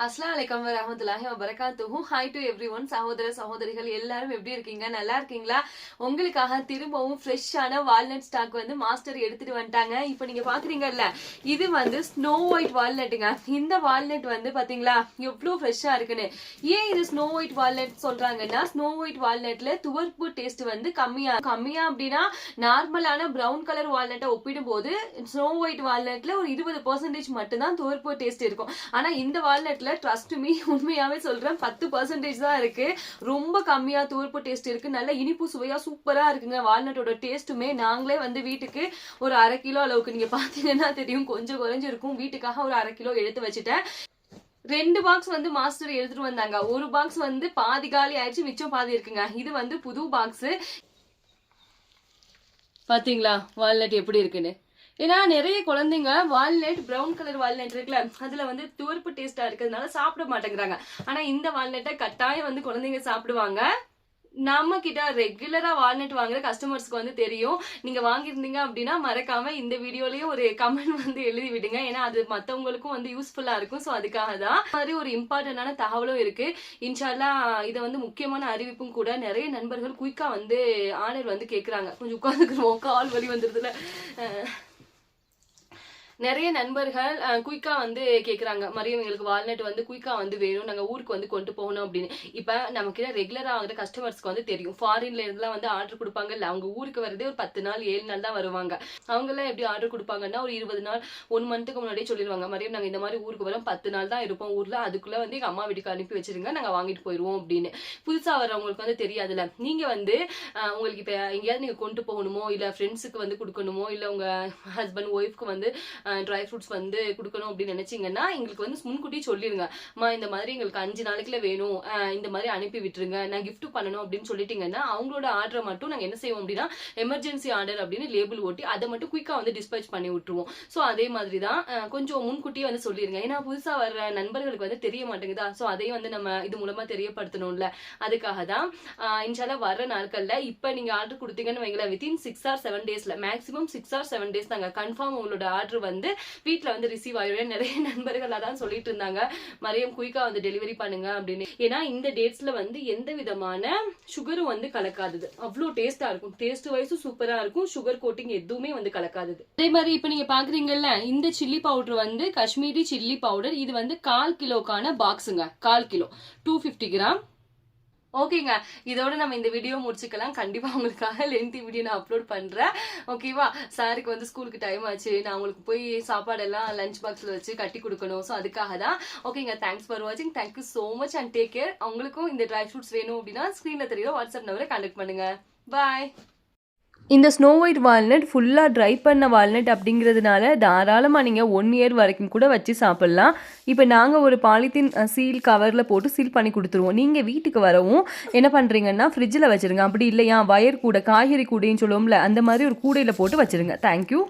அஸ்ஸலாமு அலைக்கும் வரஹ்மத்துல்லாஹி வபரகாத்துஹு. Hi to everyone. சகோதர சகோதரிகள் எல்லாரும் எப்படி இருக்கீங்க? நல்லா இருக்கீங்களா? உங்களுக்காக திரும்பவும் ஃப்ரெஷ்ஷான வால்நட் ஸ்டாக் வந்து மாஸ்டர் எடுத்துட்டு வந்துட்டாங்க. இப்போ நீங்க பாக்குறீங்கல்ல, இது வந்து ஸ்னோ ஒயிட் வால்நட்டுங்க. இந்த வால்நட் வந்து பாத்தீங்களா எவ்வளவு ஃப்ரெஷ்ஷா இருக்குன்னு. ஏன் இது ஸ்னோ ஒயிட் வால்நட் சொல்றாங்கன்னா, ஸ்னோ ஒயிட் வால்நட்ல துவர்ப்பு டேஸ்ட் வந்து கம்மியா அப்படின்னா நார்மலான பிரவுன் கலர் வால்நட்டை ஒப்பிடும் போது ஸ்னோ ஒயிட் வால்நட்ல ஒரு 20% மட்டும்தான் துவர்ப்பு டேஸ்ட் இருக்கும். ஆனா இந்த வால்நட்ல ட்ரஸ்ட் மீ, உண்மையாவே சொல்றேன், 10% தான் இருக்கு. ரொம்ப கம்மியா துவர்ப்பு டேஸ்ட் இருக்கு. நல்ல இனிப்பு சுவையா சூப்பரா இருக்குங்க. வால்நட்டோட டேஸ்ட்டுமே நாங்களே வந்து வீட்டுக்கு ஒரு 1/2 கிலோ அளவுக்கு நீங்க பாத்தீங்கன்னா தெரியும், கொஞ்சம் குறைஞ்சிருக்கும். வீட்டுக்காக ஒரு 1/2 கிலோ எடுத்து வச்சுட்டேன். 2 பாக்ஸ் வந்து மாஸ்டர் எடுத்துட்டு வந்தாங்க. ஒரு பாக்ஸ் வந்து பாதி காலி ஆயிடுச்சு, மிச்சம் பாதி இருக்குங்க. இது வந்து புது பாக்ஸ். பாத்தீங்களா வால்நட் எப்படி இருக்குன்னு. ஏன்னா நிறைய குழந்தைங்க வால்நட் பிரவுன் கலர் வால்நட் இருக்குல்ல, அதுல வந்து துவர்ப்பு டேஸ்டா இருக்கிறதுனால சாப்பிட மாட்டேங்கிறாங்க. ஆனா இந்த வால்நட்டை கட்டாயம் வந்து குழந்தைங்க சாப்பிடுவாங்க. நம்ம கிட்ட ரெகுலரா வால்நட் வாங்குற கஸ்டமர்ஸ்க்கு வந்து தெரியும். நீங்க வாங்கியிருந்தீங்க அப்படின்னா மறக்காம இந்த வீடியோலயும் ஒரு கமெண்ட் வந்து எழுதி விடுங்க. ஏன்னா அது மத்தவங்களுக்கும் வந்து யூஸ்ஃபுல்லா இருக்கும். ஸோ அதுக்காக தான் மாதிரி ஒரு இம்பார்ட்டன்டான தகவலும் இருக்கு. இன்ஷால்லா இதை வந்து முக்கியமான அறிவிப்பும் கூட. நிறைய நண்பர்கள் குயிக்கா வந்து ஆர்டர் வந்து கேட்குறாங்க. கொஞ்சம் உட்காந்துக்குருவோம், கால் வலி வந்துருதுல. நிறைய நண்பர்கள் குயிக்கா வந்து கேட்குறாங்க, மரியம் எங்களுக்கு வால்நட் வந்து குயிக்கா வந்து வேணும், நாங்கள் ஊருக்கு வந்து கொண்டு போகணும் அப்படின்னு. இப்போ நமக்கு ரெகுலராக ஆகிற கஸ்டமர்ஸ்க்கு வந்து தெரியும், ஃபாரின்ல இருந்துலாம் வந்து ஆர்டர் கொடுப்பாங்க இல்லை, அவங்க ஊருக்கு வரதே ஒரு 10 நாள் 7 நாள் தான் வருவாங்க. அவங்கெல்லாம் எப்படி ஆர்டர் கொடுப்பாங்கன்னா ஒரு 20 நாள் 1 மந்த்துக்கு முன்னாடியே சொல்லிடுவாங்க, மரியம் நாங்கள் இந்த மாதிரி ஊருக்கு வரோம், 10 நாள் தான் இருப்போம் ஊரில், அதுக்குள்ளே வந்து எங்கள் அம்மா வீட்டுக்கு அனுப்பி வச்சிருங்க, நாங்கள் வாங்கிட்டு போயிடுவோம் அப்படின்னு. புதுசாக வரவங்களுக்கு வந்து தெரியாதுல்ல. நீங்கள் வந்து உங்களுக்கு இப்போ எங்கேயாவது நீங்கள் கொண்டு போகணுமோ இல்லை ஃப்ரெண்ட்ஸுக்கு வந்து கொடுக்கணுமோ இல்லை உங்கள் ஹஸ்பண்ட் ஒய்ஃப்க்கு வந்து ட்ரை ஃப்ரூட்ஸ் வந்து கொடுக்கணும் அப்படின்னு நினைச்சீங்கன்னா எங்களுக்கு வந்து முன்கூட்டி சொல்லிருங்க, அம்மா இந்த மாதிரி எங்களுக்கு 5 நாளைக்குள்ள வேணும், இந்த மாதிரி அனுப்பி விட்டுருங்க, நான் கிஃப்ட் பண்ணணும் அப்படின்னு சொல்லிட்டீங்கன்னா அவங்களோட ஆர்டரை மட்டும் நாங்கள் என்ன செய்வோம் அப்படின்னா எமர்ஜென்சி ஆர்டர் அப்படின்னு லேபிள் ஓட்டி அதை மட்டும் குயிக்கா வந்து டிஸ்பேச் பண்ணி விட்டுருவோம். ஸோ அதே மாதிரி தான் கொஞ்சம் முன்கூட்டியே வந்து சொல்லிருங்க. ஏன்னா புதுசாக வர்ற நண்பர்களுக்கு வந்து தெரிய மாட்டேங்குதா, ஸோ அதையும் வந்து நம்ம இது மூலமா தெரியப்படுத்தணும்ல. அதுக்காக தான் இன்ஷால்லா வர்ற நாட்கள்ல இப்போ நீங்க ஆர்டர் கொடுத்தீங்கன்னு வைங்களேன், வித்தின் 6 or 7 டேஸ்ல, மேக்ஸிமம் 6 or 7 டேஸ் தாங்க கன்ஃபார்ம் உங்களோட ஆர்டர் வந்து வீட்டுல வந்து ரிசீவ் ஆயிடும். நிறைய நண்பர்கள் அதான் சொல்லிட்டு இருந்தாங்க, மரியம் குயிக்கா வந்து டெலிவரி பண்ணுங்க அப்படின்னு. ஏன்னா இந்த டேட்ஸ்ல வந்து எந்த விதமான சுகரும் வந்து கலக்காதது, அவ்வளோ டேஸ்டா இருக்கும். டேஸ்ட் வைஸும் சூப்பரா இருக்கும், சுகர் கோட்டிங் எதுவுமே வந்து கலக்காதது. அதே மாதிரி இப்ப நீங்க பாக்குறீங்கல்ல, இந்த சில்லி பவுடர் வந்து காஷ்மீரி சில்லி பவுடர். இது வந்து 1/4 கிலோக்கான பாக்ஸுங்க. 1/4 கிலோ 250 கிராம். ஓகேங்க, இதோட நம்ம இந்த வீடியோ முடிச்சுக்கலாம். கண்டிப்பா உங்களுக்காக லென்த்தி வீடியோ நான் அப்லோட் பண்றேன். ஓகேவா? சாருக்கு வந்து ஸ்கூலுக்கு டைம் ஆச்சு, நான் உங்களுக்கு போய் சாப்பாடெல்லாம் லஞ்ச் பாக்ஸ்ல வச்சு கட்டி கொடுக்கணும். ஸோ அதுக்காக தான். ஓகேங்க, தேங்க்ஸ் ஃபார் வாட்சிங். Thank you so much and take care. உங்களுக்கும் இந்த ட்ரை ஃப்ரூட்ஸ் வேணும் அப்படின்னா ஸ்க்ரீன்ல தெரியுற வாட்ஸ்அப் நம்பரை கான்டாக்ட் பண்ணுங்க. பாய். இந்த ஸ்னோ ஒயிட் வால்நட் ஃபுல்லாக ட்ரை பண்ண வால்நட் அப்படிங்கிறதுனால தாராளமாக நீங்கள் 1 இயர் வரைக்கும் கூட வச்சு சாப்பிட்லாம். இப்போ நாங்கள் ஒரு பாலித்தீன் சீல் கவரில் போட்டு சீல் பண்ணி கொடுத்துருவோம். நீங்கள் வீட்டுக்கு வரவும் என்ன பண்ணுறீங்கன்னா ஃப்ரிட்ஜில் வச்சுருங்க. அப்படி இல்லையா வயர் கூட, காய்கறி கூடைன்னு சொல்லுவோம்ல, அந்த மாதிரி ஒரு கூடையில் போட்டு வச்சுருங்க. தேங்க்யூ.